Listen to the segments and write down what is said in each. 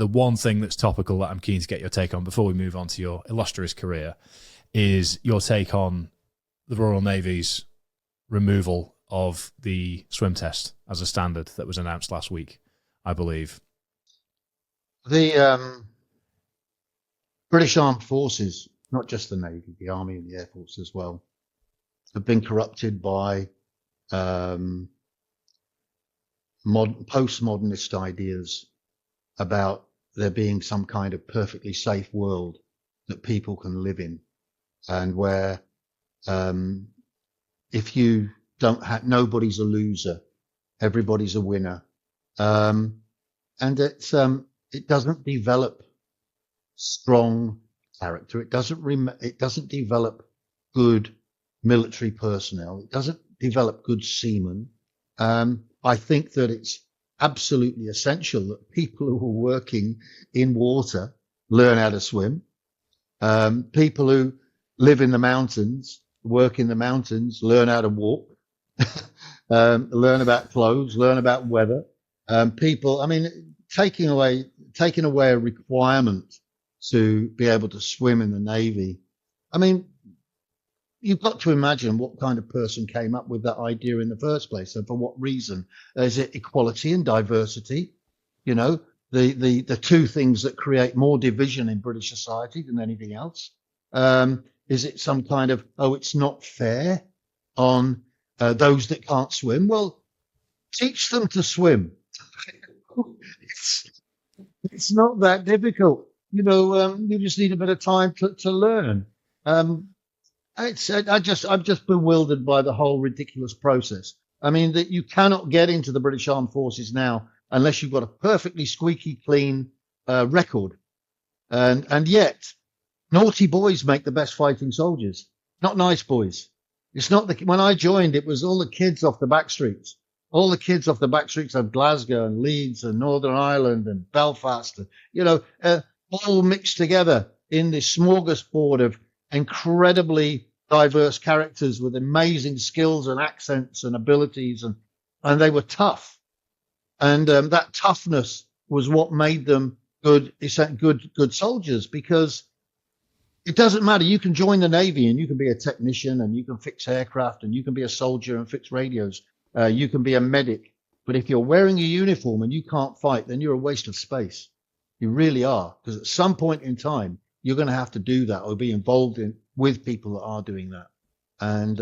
the one thing that's topical that I'm keen to get your take on before we move on to your illustrious career is your take on the Royal Navy's removal of the swim test as a standard that was announced last week, I believe. The British Armed Forces, not just the Navy, the Army and the Air Force as well, have been corrupted by postmodernist ideas about there being some kind of perfectly safe world that people can live in, and where if you don't have, nobody's a loser, everybody's a winner, and it doesn't develop strong character. It doesn't develop good military personnel. It doesn't develop good seamen. I think that it's absolutely essential that people who are working in water learn how to swim. People who live in the mountains, work in the mountains, learn how to walk, learn about clothes, learn about weather. Taking away a requirement to be able to swim in the Navy. I mean, you've got to imagine what kind of person came up with that idea in the first place, and for what reason. Is it equality and diversity? You know, the two things that create more division in British society than anything else. Is it some kind of, it's not fair on those that can't swim? Well, teach them to swim. It's not that difficult. You just need a bit of time to learn. I'm just bewildered by the whole ridiculous process. I mean, that you cannot get into the British Armed Forces now unless you've got a perfectly squeaky clean record. And yet, naughty boys make the best fighting soldiers, not nice boys. It's not when I joined, it was all the kids off the back streets. All the kids off the back streets of Glasgow and Leeds and Northern Ireland and Belfast, all mixed together in this smorgasbord of incredibly diverse characters with amazing skills and accents and abilities, and they were tough. And that toughness was what made them good soldiers, because it doesn't matter. You can join the Navy and you can be a technician and you can fix aircraft and you can be a soldier and fix radios. You can be a medic. But if you're wearing a uniform and you can't fight, then you're a waste of space. You really are. Because at some point in time, you're going to have to do that or be involved with people that are doing that. And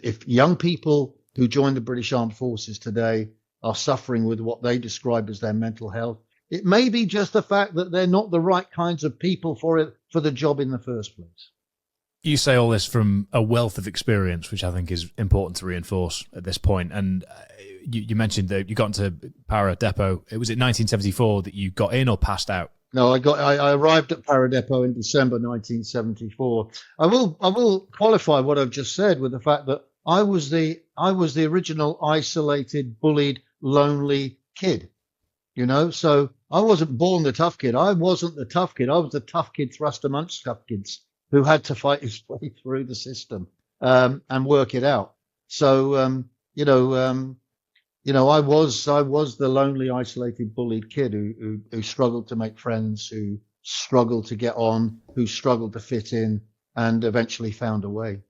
if young people who join the British Armed Forces today are suffering with what they describe as their mental health, it may be just the fact that they're not the right kinds of people for the job in the first place. You say all this from a wealth of experience, which I think is important to reinforce at this point. And you mentioned that you got into Para Depot. Was it 1974 that you got in or passed out? No, I arrived at Para Depot in December 1974. I will qualify what I've just said with the fact that I was the original isolated, bullied, lonely kid. So I wasn't born the tough kid. I wasn't the tough kid. I was the tough kid thrust amongst tough kids who had to fight his way through the system and work it out. So I was the lonely, isolated, bullied kid who struggled to make friends, who struggled to get on, who struggled to fit in, and eventually found a way.